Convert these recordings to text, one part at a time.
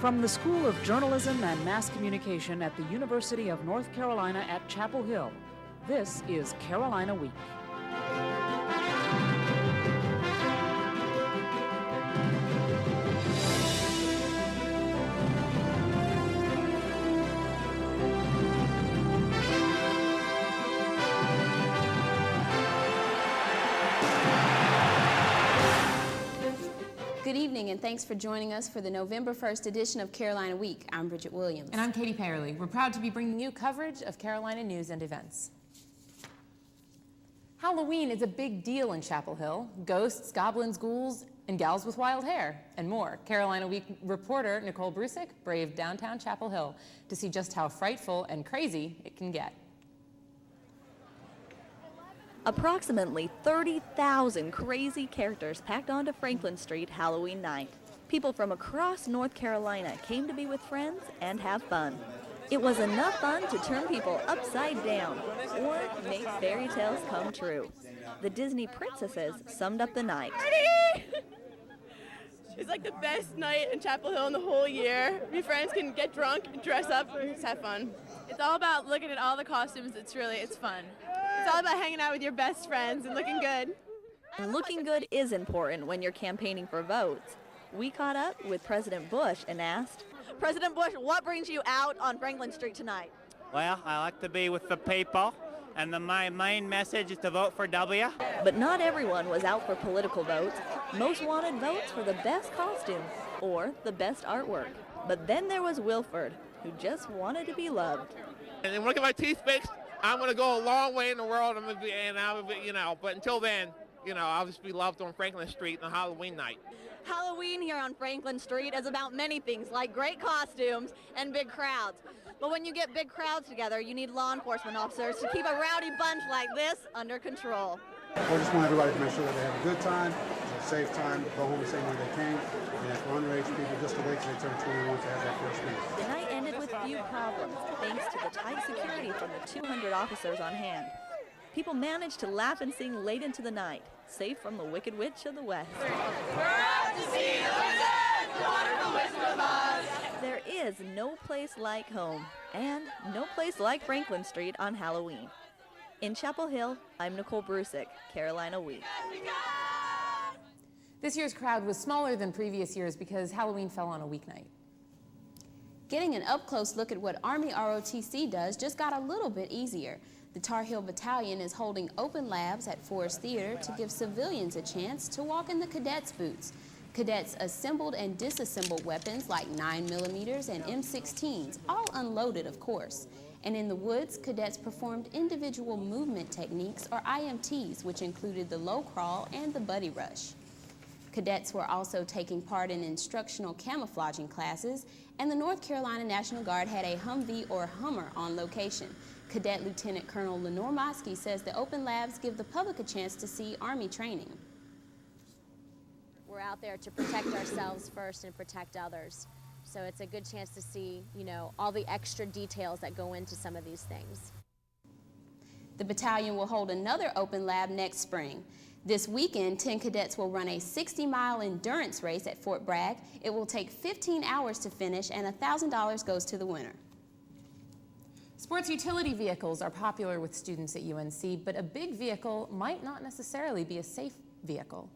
From the School of Journalism and Mass Communication at the University of North Carolina at Chapel Hill, this is Carolina Week. Good evening, and thanks for joining us for the November 1st edition of Carolina Week. I'm Bridget Williams. And I'm Katie Payerly. We're proud to be bringing you coverage of Carolina news and events. Halloween is a big deal in Chapel Hill. Ghosts, goblins, ghouls, and gals with wild hair, and more. Carolina Week reporter Nicole Brusick braved downtown Chapel Hill to see just how frightful and crazy it can get. Approximately 30,000 crazy characters packed onto Franklin Street Halloween night. People from across North Carolina came to be with friends and have fun. It was enough fun to turn people upside down or make fairy tales come true. The Disney princesses summed up the night. It's like the best night in Chapel Hill in the whole year. My friends can get drunk, dress up, and just have fun. It's all about looking at all the costumes. It's fun. It's all about hanging out with your best friends and looking good. And looking good is important when you're campaigning for votes. We caught up with President Bush and asked, President Bush, what brings you out on Franklin Street tonight? Well, I like to be with the people, and my main message is to vote for W. But not everyone was out for political votes. Most wanted votes for the best costume or the best artwork. But then there was Wilford, who just wanted to be loved. And then when I get my teeth fixed, I'm going to go a long way in the world, but until then, I'll just be loved on Franklin Street on Halloween night. Halloween here on Franklin Street is about many things, like great costumes and big crowds. But when you get big crowds together, you need law enforcement officers to keep a rowdy bunch like this under control. We just want everybody to make sure that they have a good time, a safe time, go home the same way they came, and for underage people, just to wait till they turn 21 to have that first meeting. The night ended with few problems, thanks to the tight security from the 200 officers on hand. People managed to laugh and sing late into the night, safe from the Wicked Witch of the West. We're out to see the wizard, the wonderful Wizard of Oz. There is no place like home, and no place like Franklin Street on Halloween. In Chapel Hill, I'm Nicole Brusick, Carolina Week. This year's crowd was smaller than previous years because Halloween fell on a weeknight. Getting an up-close look at what Army ROTC does just got a little bit easier. The Tar Heel Battalion is holding open labs at Forest Theater to give civilians a chance to walk in the cadets' boots. Cadets assembled and disassembled weapons like 9mm and M16s, all unloaded, of course. And in the woods, cadets performed individual movement techniques, or IMTs, which included the low crawl and the buddy rush. Cadets were also taking part in instructional camouflaging classes, and the North Carolina National Guard had a Humvee or Hummer on location. Cadet Lieutenant Colonel Lenore Mosky says the open labs give the public a chance to see Army training. We're out there to protect ourselves first and protect others. So it's a good chance to see, all the extra details that go into some of these things. The battalion will hold another open lab next spring. This weekend, 10 cadets will run a 60-mile endurance race at Fort Bragg. It will take 15 hours to finish, and $1,000 goes to the winner. Sports utility vehicles are popular with students at UNC, but a big vehicle might not necessarily be a safe vehicle.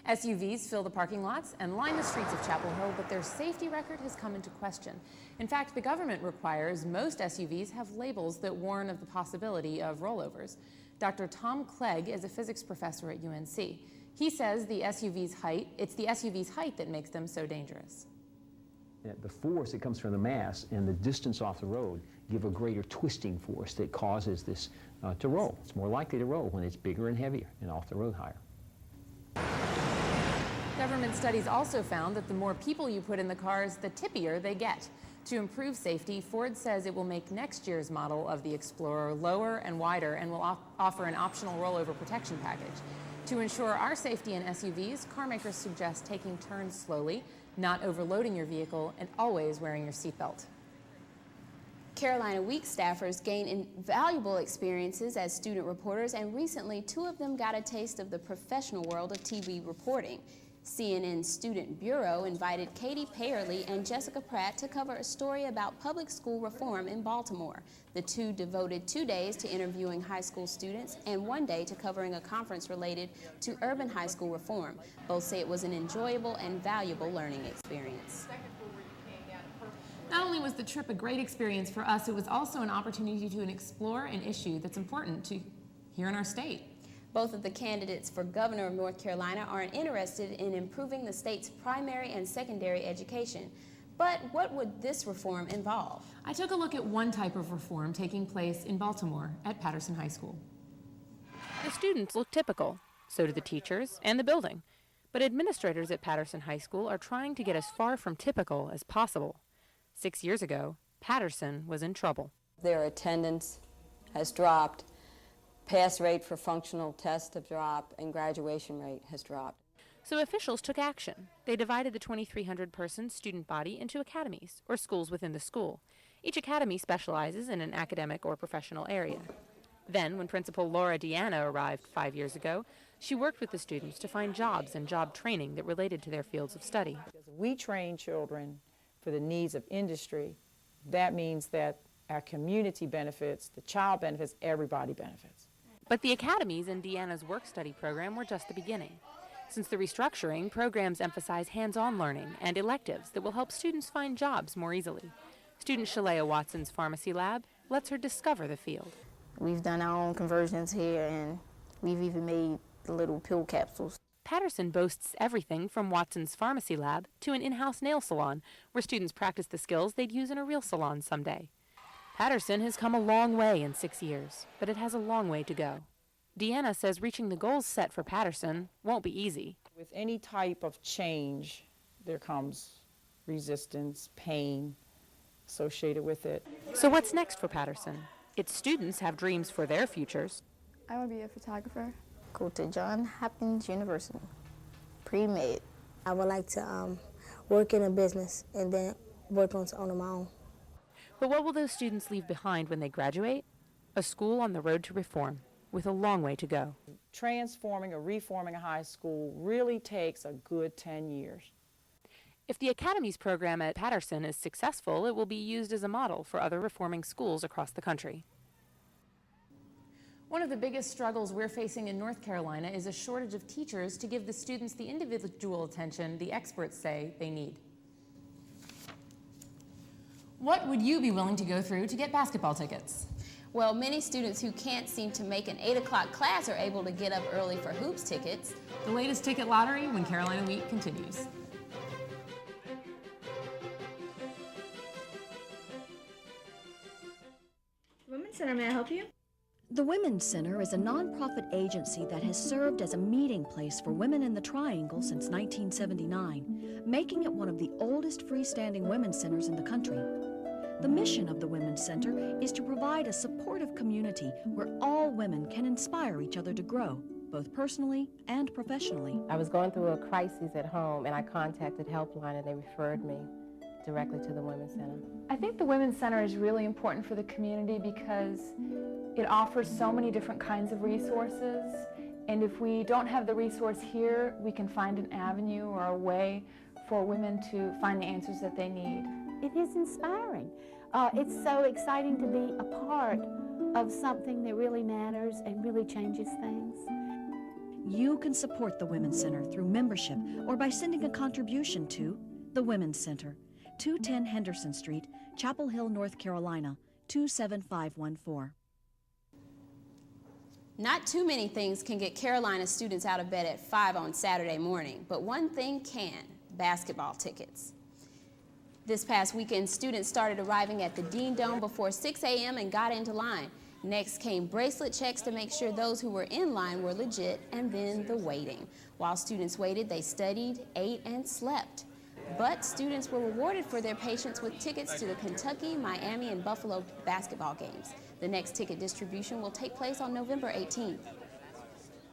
SUVs fill the parking lots and line the streets of Chapel Hill, but their safety record has come into question. In fact, the government requires most SUVs have labels that warn of the possibility of rollovers. Dr. Tom Clegg is a physics professor at UNC. He says it's the SUV's height that makes them so dangerous. The force that comes from the mass and the distance off the road give a greater twisting force that causes this to roll. It's more likely to roll when it's bigger and heavier and off the road higher. Government studies also found that the more people you put in the cars, the tippier they get. To improve safety, Ford says it will make next year's model of the Explorer lower and wider and will offer an optional rollover protection package. To ensure our safety in SUVs, car makers suggest taking turns slowly, not overloading your vehicle, and always wearing your seatbelt. Carolina Week staffers gain invaluable experiences as student reporters, and recently 2 of them got a taste of the professional world of TV reporting. CNN Student Bureau invited Katie Payerly and Jessica Pratt to cover a story about public school reform in Baltimore. The two devoted 2 days to interviewing high school students and 1 day to covering a conference related to urban high school reform. Both say it was an enjoyable and valuable learning experience. Not only was the trip a great experience for us, it was also an opportunity to explore an issue that's important to here in our state. Both of the candidates for governor of North Carolina are interested in improving the state's primary and secondary education. But what would this reform involve? I took a look at one type of reform taking place in Baltimore at Patterson High School. The students look typical, so do the teachers and the building. But administrators at Patterson High School are trying to get as far from typical as possible. 6 years ago, Patterson was in trouble. Their attendance has dropped. Pass rate for functional tests have dropped, and graduation rate has dropped. So officials took action. They divided the 2,300-person student body into academies, or schools within the school. Each academy specializes in an academic or professional area. Then, when Principal Laura Deanna arrived 5 years ago, she worked with the students to find jobs and job training that related to their fields of study. We train children for the needs of industry. That means that our community benefits, the child benefits, everybody benefits. But the academies in Deanna's work-study program were just the beginning. Since the restructuring, programs emphasize hands-on learning and electives that will help students find jobs more easily. Student Shalea Watson's pharmacy lab lets her discover the field. We've done our own conversions here, and we've even made the little pill capsules. Patterson boasts everything from Watson's pharmacy lab to an in-house nail salon, where students practice the skills they'd use in a real salon someday. Patterson has come a long way in 6 years, but it has a long way to go. Deanna says reaching the goals set for Patterson won't be easy. With any type of change, there comes resistance, pain associated with it. So what's next for Patterson? Its students have dreams for their futures. I want to be a photographer. Go to Johns Hopkins University, pre-med. I would like to work in a business and then work on my own. But what will those students leave behind when they graduate? A school on the road to reform, with a long way to go. Transforming or reforming a high school really takes a good 10 years. If the Academies program at Patterson is successful, it will be used as a model for other reforming schools across the country. One of the biggest struggles we're facing in North Carolina is a shortage of teachers to give the students the individual attention the experts say they need. What would you be willing to go through to get basketball tickets? Well, many students who can't seem to make an 8 o'clock class are able to get up early for hoops tickets. The latest ticket lottery when Carolina Week continues. Women's Center, may I help you? The Women's Center is a nonprofit agency that has served as a meeting place for women in the Triangle since 1979, making it one of the oldest freestanding women's centers in the country. The mission of the Women's Center is to provide a supportive community where all women can inspire each other to grow, both personally and professionally. I was going through a crisis at home, and I contacted Helpline, and they referred me directly to the Women's Center. I think the Women's Center is really important for the community because it offers so many different kinds of resources, and if we don't have the resource here, we can find an avenue or a way for women to find the answers that they need. It is inspiring. It's so exciting to be a part of something that really matters and really changes things. You can support the Women's Center through membership or by sending a contribution to the Women's Center, 210 Henderson Street, Chapel Hill, North Carolina, 27514. Not too many things can get Carolina students out of bed at 5 on Saturday morning, but one thing can: basketball tickets. This past weekend, students started arriving at the Dean Dome before 6 a.m. and got into line. Next came bracelet checks to make sure those who were in line were legit, and then the waiting. While students waited, they studied, ate, and slept. But students were rewarded for their patience with tickets to the Kentucky, Miami, and Buffalo basketball games. The next ticket distribution will take place on November 18th.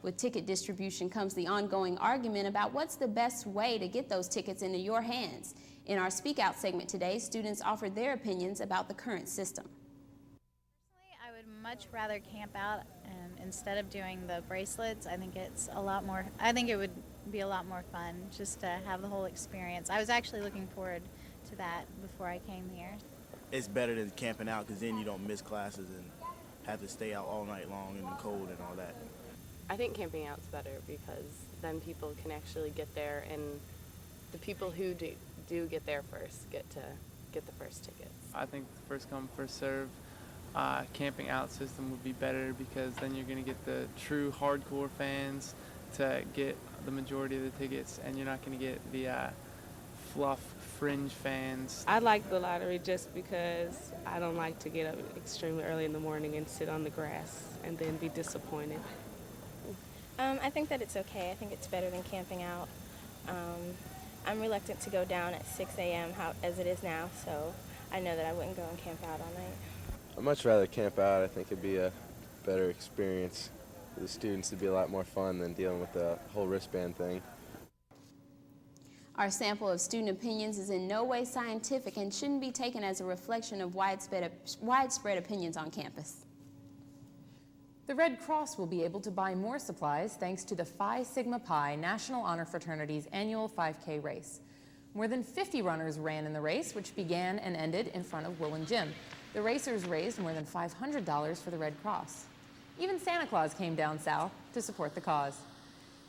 With ticket distribution comes the ongoing argument about what's the best way to get those tickets into your hands. In our Speak Out segment today, students offered their opinions about the current system. Personally, I would much rather camp out instead of doing the bracelets. I think it's a lot more, I think it would be a lot more fun just to have the whole experience. I was actually looking forward to that before I came here. It's better than camping out because then you don't miss classes and have to stay out all night long in the cold and all that. I think camping out's better because then people can actually get there, and the people who do get there first get to get the first tickets. I think the first come, first serve camping out system would be better because then you're going to get the true hardcore fans to get the majority of the tickets, and you're not going to get the fluff fringe fans. I like the lottery just because I don't like to get up extremely early in the morning and sit on the grass and then be disappointed. I think that it's okay. I think it's better than camping out. I'm reluctant to go down at 6 a.m. as it is now, so I know that I wouldn't go and camp out all night. I'd much rather camp out. I think it'd be a better experience for the students. It'd be a lot more fun than dealing with the whole wristband thing. Our sample of student opinions is in no way scientific and shouldn't be taken as a reflection of widespread opinions on campus. The Red Cross will be able to buy more supplies thanks to the Phi Sigma Pi National Honor Fraternity's annual 5K race. More than 50 runners ran in the race, which began and ended in front of Woolen Gym. The racers raised more than $500 for the Red Cross. Even Santa Claus came down south to support the cause.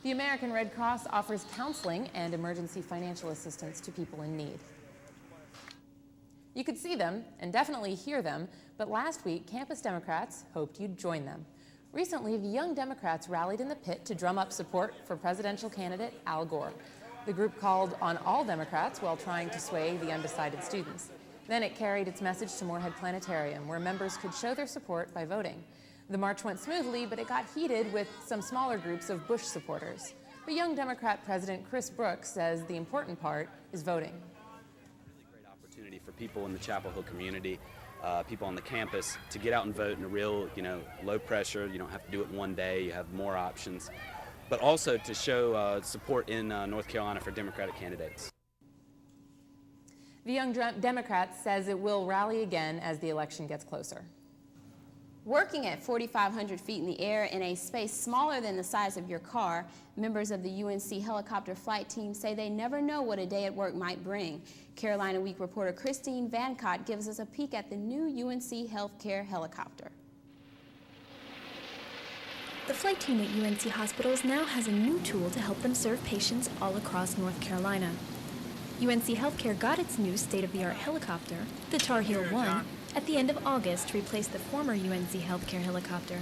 The American Red Cross offers counseling and emergency financial assistance to people in need. You could see them and definitely hear them, but last week, campus Democrats hoped you'd join them. Recently, the Young Democrats rallied in the pit to drum up support for presidential candidate Al Gore. The group called on all Democrats while trying to sway the undecided students. Then it carried its message to Moorhead Planetarium, where members could show their support by voting. The march went smoothly, but it got heated with some smaller groups of Bush supporters. But Young Democrat President Chris Brooks says the important part is voting. Really great opportunity for people in the Chapel Hill community, people on the campus, to get out and vote in a real, low pressure. You don't have to do it one day. You have more options. But also to show support in North Carolina for Democratic candidates. The Young Democrat says it will rally again as the election gets closer. Working at 4,500 feet in the air in a space smaller than the size of your car, members of the UNC helicopter flight team say they never know what a day at work might bring. Carolina Week reporter Christine Vancott gives us a peek at the new UNC healthcare helicopter. The flight team at UNC hospitals now has a new tool to help them serve patients all across North Carolina. UNC Healthcare got its new state-of-the-art helicopter, the Tar Heel 1, at the end of August to replace the former UNC Healthcare helicopter.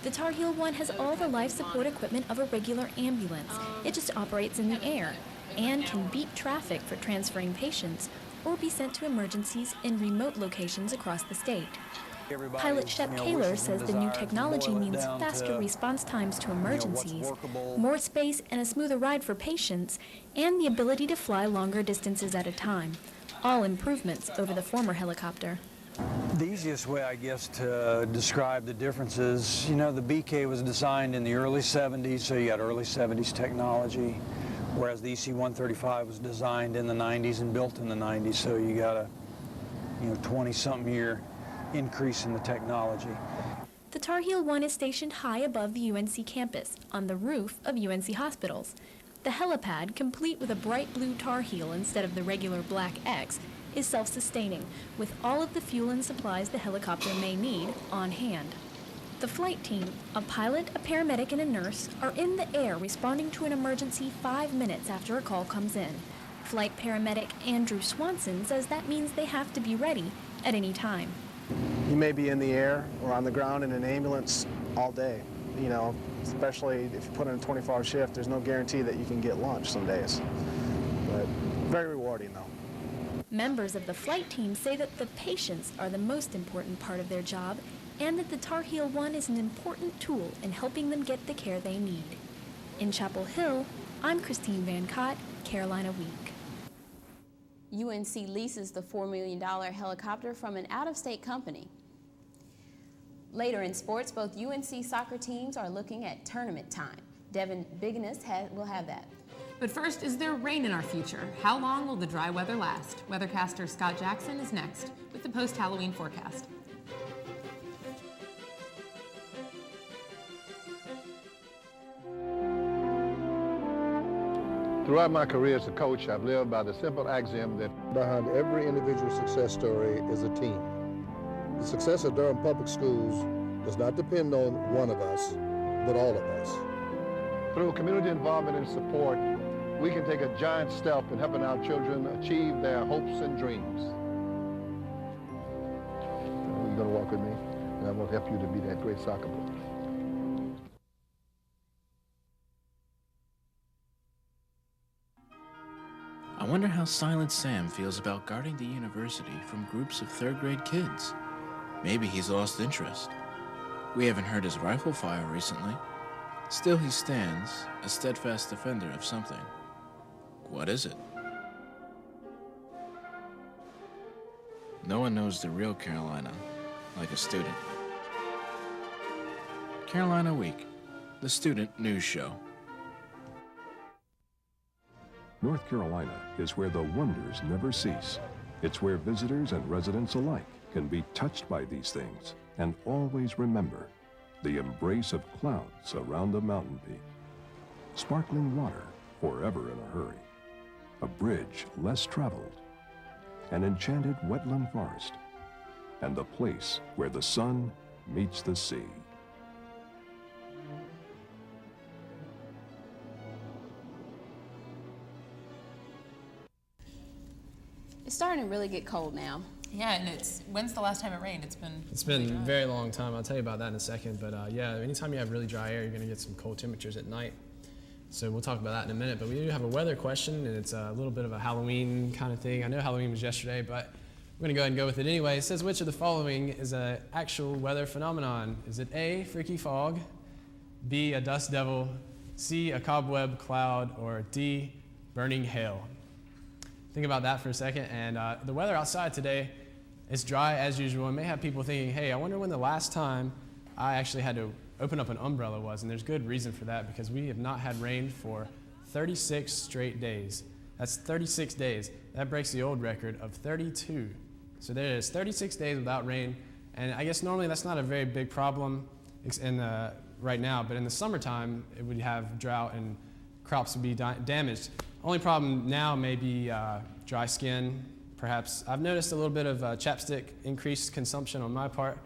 The Tar Heel 1 has all the life support equipment of a regular ambulance. It just operates in the air and can beat traffic for transferring patients or be sent to emergencies in remote locations across the state. Pilot Shep Kaler says the new technology means faster response times to emergencies, more space and a smoother ride for patients, and the ability to fly longer distances at a time. All improvements over the former helicopter. The easiest way, I guess, to describe the differences, the BK was designed in the early 70s, so you got early 70s technology, whereas the EC-135 was designed in the 90s and built in the 90s, so you got a 20-something year increase in the technology. The Tar Heel 1 is stationed high above the UNC campus, on the roof of UNC hospitals. The helipad, complete with a bright blue Tar Heel instead of the regular black X, is self-sustaining, with all of the fuel and supplies the helicopter may need on hand. The flight team, a pilot, a paramedic, and a nurse, are in the air responding to an emergency 5 minutes after a call comes in. Flight paramedic Andrew Swanson says that means they have to be ready at any time. You may be in the air or on the ground in an ambulance all day, especially if you put in a 24-hour shift. There's no guarantee that you can get lunch some days, but very rewarding though. Members of the flight team say that the patients are the most important part of their job and that the Tar Heel 1 is an important tool in helping them get the care they need. In Chapel Hill, I'm Christine Vancott, Carolina Week. UNC leases the $4 million helicopter from an out-of-state company. Later in sports, both UNC soccer teams are looking at tournament time. Devin Bigness will have that. But first, is there rain in our future? How long will the dry weather last? Weathercaster Scott Jackson is next with the post-Halloween forecast. Throughout my career as a coach, I've lived by the simple axiom that behind every individual success story is a team. The success of Durham Public Schools does not depend on one of us, but all of us. Through community involvement and support, we can take a giant step in helping our children achieve their hopes and dreams. You're going to walk with me, and I want to help you to be that great soccer player. I wonder how Silent Sam feels about guarding the university from groups of third-grade kids. Maybe he's lost interest. We haven't heard his rifle fire recently. Still he stands, a steadfast defender of something. What is it? No one knows the real Carolina like a student. Carolina Week, the student news show. North Carolina is where the wonders never cease. It's where visitors and residents alike can be touched by these things and always remember the embrace of clouds around a mountain peak, sparkling water forever in a hurry, a bridge less traveled, an enchanted wetland forest, and the place where the sun meets the sea. It's starting to really get cold now. Yeah, and when's the last time it rained? It's been a very long time. I'll tell you about that in a second. But yeah, anytime you have really dry air, you're going to get some cold temperatures at night. So we'll talk about that in a minute. But we do have a weather question, and it's a little bit of a Halloween kind of thing. I know Halloween was yesterday, but we're going to go ahead and go with it anyway. It says, which of the following is an actual weather phenomenon? Is it A, freaky fog, B, a dust devil, C, a cobweb cloud, or D, burning hail? Think about that for a second. And the weather outside today is dry as usual. It may have people thinking, hey, I wonder when the last time I actually had to open up an umbrella was. And there's good reason for that, because we have not had rain for 36 straight days. That's 36 days. That breaks the old record of 32. So there is 36 days without rain. And I guess normally that's not a very big problem right now, but in the summertime, it would have drought and crops would be damaged. Only problem now may be dry skin, perhaps. I've noticed a little bit of chapstick increased consumption on my part.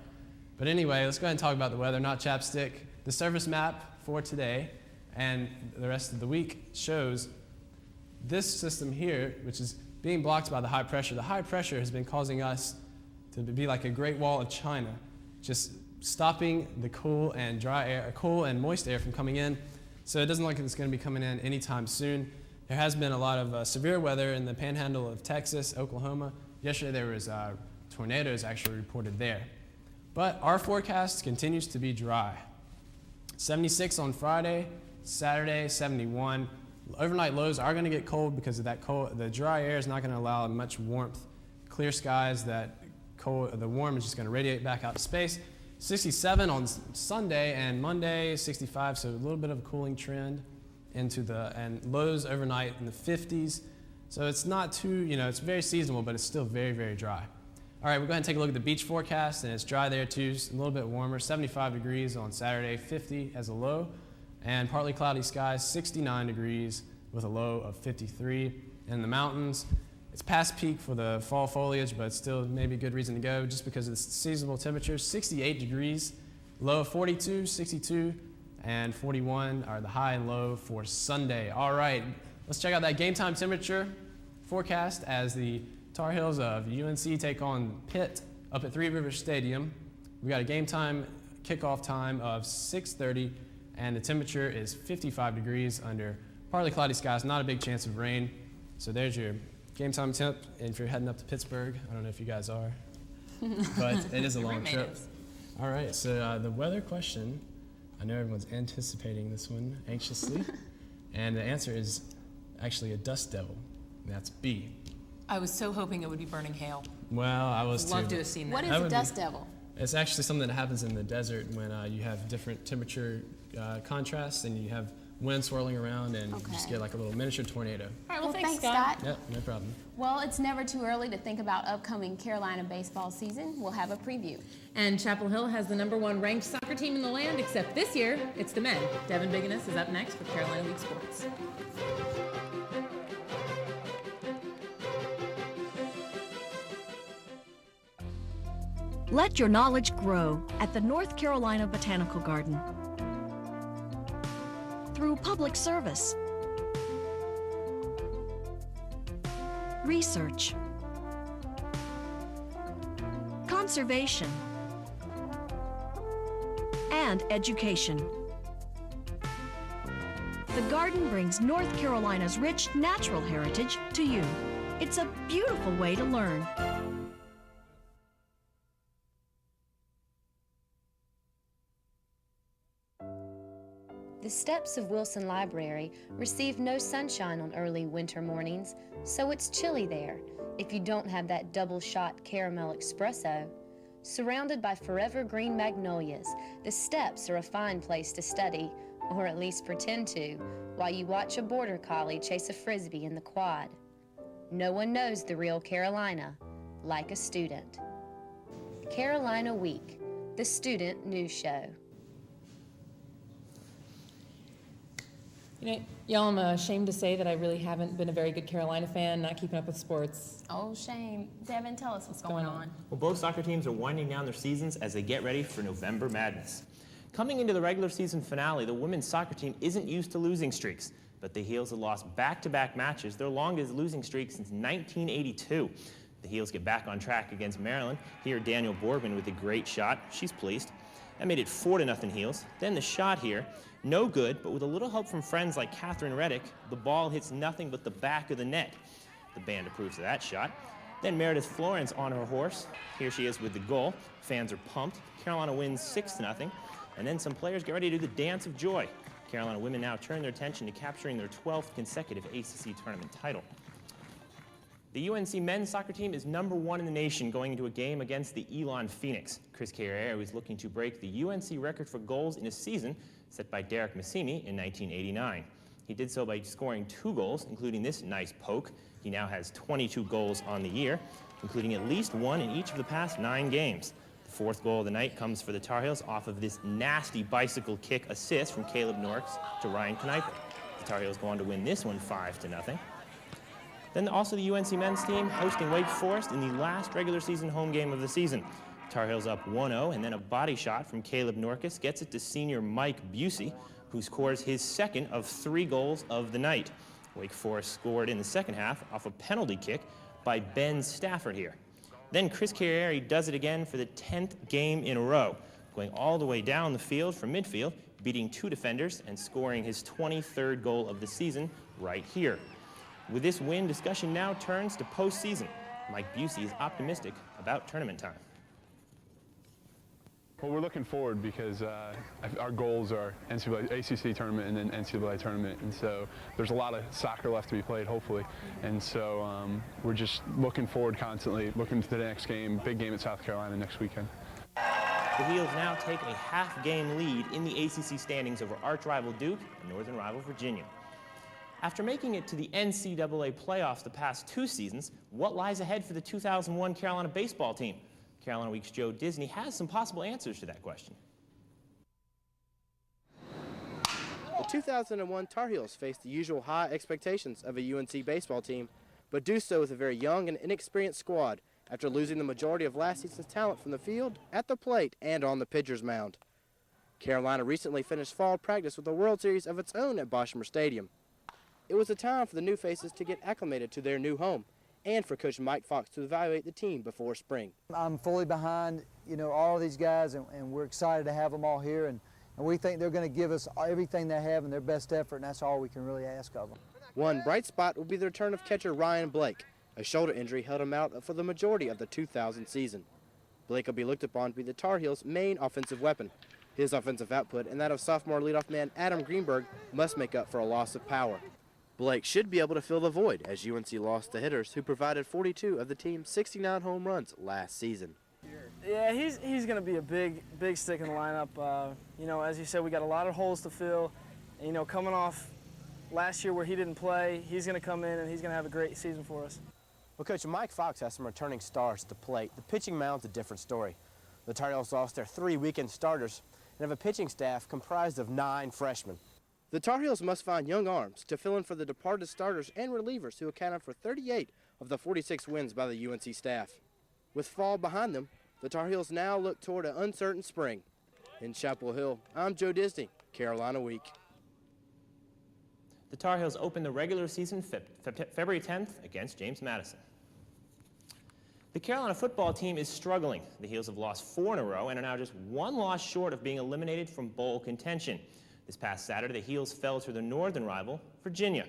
But anyway, let's go ahead and talk about the weather, not chapstick. The service map for today and the rest of the week shows this system here, which is being blocked by the high pressure. The high pressure has been causing us to be like a Great Wall of China, just stopping the cool and dry air, cool and moist air from coming in. So it doesn't look like it's going to be coming in anytime soon. There has been a lot of severe weather in the panhandle of Texas, Oklahoma. Yesterday there was tornadoes actually reported there. But our forecast continues to be dry. 76 on Friday, Saturday 71. Overnight lows are going to get cold because of that cold. The dry air is not going to allow much warmth. Clear skies, the warm is just going to radiate back out to space. 67 on Sunday and Monday, 65, so a little bit of a cooling trend and lows overnight in the 50s. So it's not too, it's very seasonable, but it's still very, very dry. All right, we'll go ahead and take a look at the beach forecast, and it's dry there too, it's a little bit warmer, 75 degrees on Saturday, 50 as a low, and partly cloudy skies, 69 degrees with a low of 53. In the mountains, it's past peak for the fall foliage, but still maybe a good reason to go just because of the seasonable temperatures. 68 degrees, low of 42, 62, and 41 are the high and low for Sunday. All right, let's check out that game time temperature forecast as the Tar Heels of UNC take on Pitt up at Three Rivers Stadium. We got a game time kickoff time of 6:30, and the temperature is 55 degrees under partly cloudy skies, not a big chance of rain. So there's your game time temp, and if you're heading up to Pittsburgh, I don't know if you guys are, but it is a long trip. All right, so the weather question, I know everyone's anticipating this one anxiously, and the answer is actually a dust devil. That's B. I was so hoping it would be burning hail. Well, I was too. Love to have seen that. What is a dust devil? It's actually something that happens in the desert when you have different temperature contrasts, and you have wind swirling around and just get like a little miniature tornado. All right, well, thanks, Scott. Yep, no problem. Well, it's never too early to think about upcoming Carolina baseball season. We'll have a preview. And Chapel Hill has the #1 ranked soccer team in the land, except this year, it's the men. Devin Biginus is up next with Carolina League Sports. Let your knowledge grow at the North Carolina Botanical Garden. Through public service, research, conservation, and education. The garden brings North Carolina's rich natural heritage to you. It's a beautiful way to learn. The steps of Wilson Library receive no sunshine on early winter mornings, so it's chilly there if you don't have that double-shot caramel espresso. Surrounded by forever green magnolias, the steps are a fine place to study, or at least pretend to, while you watch a border collie chase a frisbee in the quad. No one knows the real Carolina like a student. Carolina Week, the student news show. You know, y'all, I'm ashamed to say that I really haven't been a very good Carolina fan, not keeping up with sports. Oh, shame. Devin, tell us what's going on. Well, both soccer teams are winding down their seasons as they get ready for November Madness. Coming into the regular season finale, the women's soccer team isn't used to losing streaks, but the Heels have lost back-to-back matches, their longest losing streak since 1982. The Heels get back on track against Maryland. Here, Daniel Borgman with a great shot. She's pleased. That made it 4-0 Heels. Then the shot here, no good, but with a little help from friends like Catherine Reddick, the ball hits nothing but the back of the net. The band approves of that shot. Then Meredith Florence on her horse. Here she is with the goal. Fans are pumped. Carolina wins 6-0. And then some players get ready to do the dance of joy. Carolina women now turn their attention to capturing their 12th consecutive ACC tournament title. The UNC men's soccer team is #1 in the nation going into a game against the Elon Phoenix. Chris Carriere is looking to break the UNC record for goals in a season set by Derek Massimi in 1989. He did so by scoring 2 goals, including this nice poke. He now has 22 goals on the year, including at least 1 in each of the past 9 games. The 4th goal of the night comes for the Tar Heels off of this nasty bicycle kick assist from Caleb Norks to Ryan Kneiper. The Tar Heels go on to win this one 5-0. Then also the UNC men's team hosting Wake Forest in the last regular season home game of the season. Tar Heels up 1-0, and then a body shot from Caleb Norkus gets it to senior Mike Busey, who scores his 2nd of 3 goals of the night. Wake Forest scored in the second half off a penalty kick by Ben Stafford here. Then Chris Carriere does it again for the 10th game in a row, going all the way down the field from midfield, beating 2 defenders and scoring his 23rd goal of the season right here. With this win, discussion now turns to postseason. Mike Busey is optimistic about tournament time. Well, we're looking forward because our goals are NCAA, ACC tournament and then NCAA tournament, and so there's a lot of soccer left to be played, hopefully, and so we're just looking forward constantly, looking to the next game, big game at South Carolina next weekend. The Heels now take a half-game lead in the ACC standings over arch-rival Duke and northern rival Virginia. After making it to the NCAA playoffs the past 2 seasons, what lies ahead for the 2001 Carolina baseball team? Carolina Week's Joe Disney has some possible answers to that question. The 2001 Tar Heels face the usual high expectations of a UNC baseball team, but do so with a very young and inexperienced squad after losing the majority of last season's talent from the field, at the plate, and on the pitcher's mound. Carolina recently finished fall practice with a World Series of its own at Boschmer Stadium. It was a time for the new faces to get acclimated to their new home and for Coach Mike Fox to evaluate the team before spring. I'm fully behind, all of these guys, and we're excited to have them all here, and we think they're going to give us everything they have and their best effort, and that's all we can really ask of them. One bright spot will be the return of catcher Ryan Blake. A shoulder injury held him out for the majority of the 2000 season. Blake will be looked upon to be the Tar Heels' main offensive weapon. His offensive output and that of sophomore leadoff man Adam Greenberg must make up for a loss of power. Blake should be able to fill the void as UNC lost the hitters who provided 42 of the team's 69 home runs last season. Yeah, he's going to be a big stick in the lineup. As you said, we got a lot of holes to fill, And, you know, coming off last year where he didn't play, he's going to come in and he's going to have a great season for us. Well, Coach, Mike Fox has some returning stars at the plate. The pitching mound's a different story. The Tar Heels lost their 3 weekend starters and have a pitching staff comprised of 9 freshmen. The Tar Heels must find young arms to fill in for the departed starters and relievers who accounted for 38 of the 46 wins by the UNC staff. With fall behind them, the Tar Heels now look toward an uncertain spring. In Chapel Hill, I'm Joe Disney, Carolina Week. The Tar Heels open the regular season February 10th against James Madison. The Carolina football team is struggling. The Heels have lost 4 in a row and are now just 1 loss short of being eliminated from bowl contention. This past Saturday, the Heels fell to their northern rival, Virginia.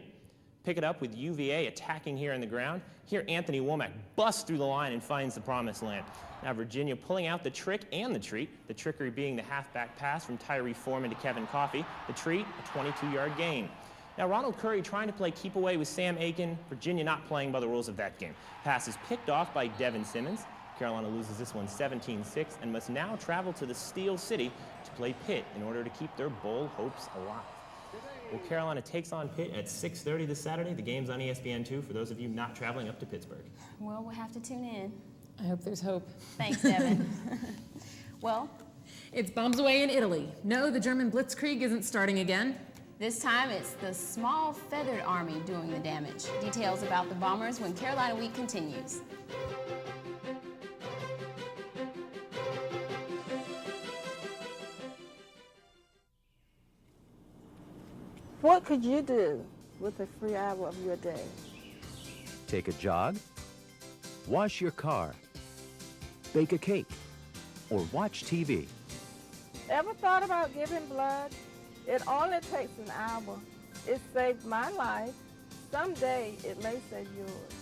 Pick it up with UVA attacking here in the ground. Here, Anthony Womack busts through the line and finds the promised land. Now Virginia pulling out the trick and the treat, the trickery being the halfback pass from Tyree Foreman to Kevin Coffey, the treat, a 22-yard gain. Now Ronald Curry trying to play keep away with Sam Aiken, Virginia not playing by the rules of that game. Pass is picked off by Devin Simmons. Carolina loses this one 17-6 and must now travel to the Steel City to play Pitt in order to keep their bowl hopes alive. Well, Carolina takes on Pitt at 6:30 this Saturday. The game's on ESPN2 for those of you not traveling up to Pittsburgh. Well, we'll have to tune in. I hope there's hope. Thanks, Devin. Well, it's bombs away in Italy. No, the German blitzkrieg isn't starting again. This time it's the small feathered army doing the damage. Details about the bombers when Carolina Week continues. What could you do with a free hour of your day? Take a jog, wash your car, bake a cake, or watch TV. Ever thought about giving blood? It only takes an hour. It saved my life. Someday it may save yours.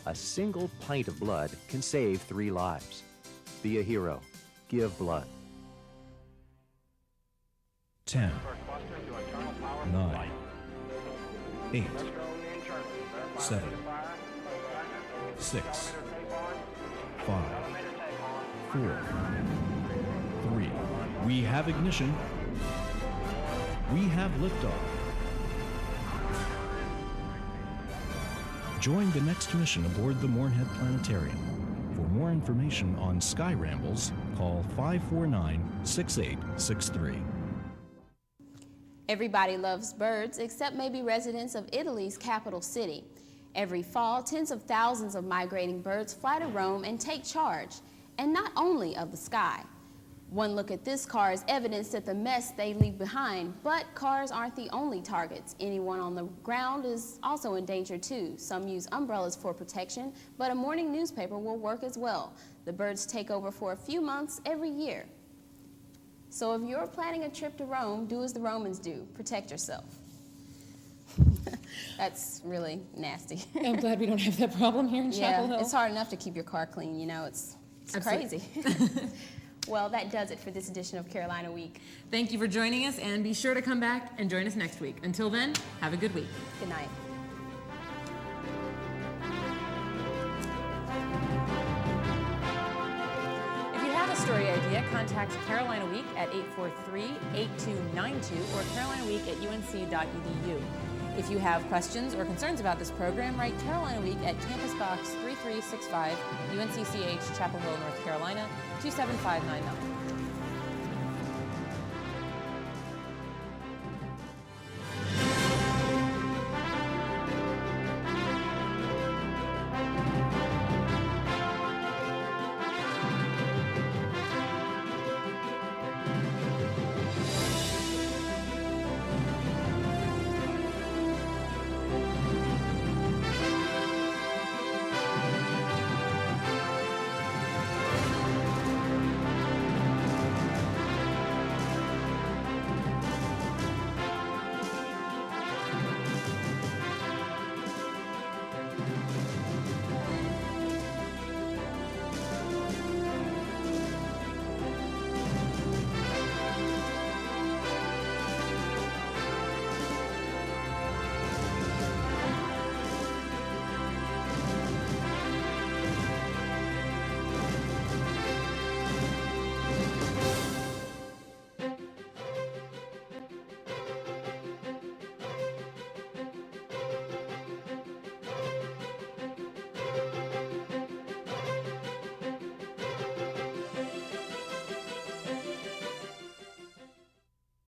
A single pint of blood can save 3 lives. Be a hero. Give blood. 10, 9, 8, 7, 6, 5, 4, 3. We have ignition. We have liftoff. Join the next mission aboard the Moorhead Planetarium. For more information on Sky Rambles, call 549-6863. Everybody loves birds, except maybe residents of Italy's capital city. Every fall, tens of thousands of migrating birds fly to Rome and take charge, and not only of the sky. One look at this car is evidence that the mess they leave behind, but cars aren't the only targets. Anyone on the ground is also in danger too. Some use umbrellas for protection, but a morning newspaper will work as well. The birds take over for a few months every year. So if you're planning a trip to Rome, do as the Romans do, protect yourself. That's really nasty. I'm glad we don't have that problem here in Chapel Hill. It's hard enough to keep your car clean, you know, it's crazy. Well, that does it for this edition of Carolina Week. Thank you for joining us, and be sure to come back and join us next week. Until then, have a good week. Good night. If you have a story idea, contact Carolina Week at 843-8292 or carolinaweek@unc.edu. If you have questions or concerns about this program, write Carolina Week at Campus Box 3365, UNC-CH, Chapel Hill, North Carolina, 27599.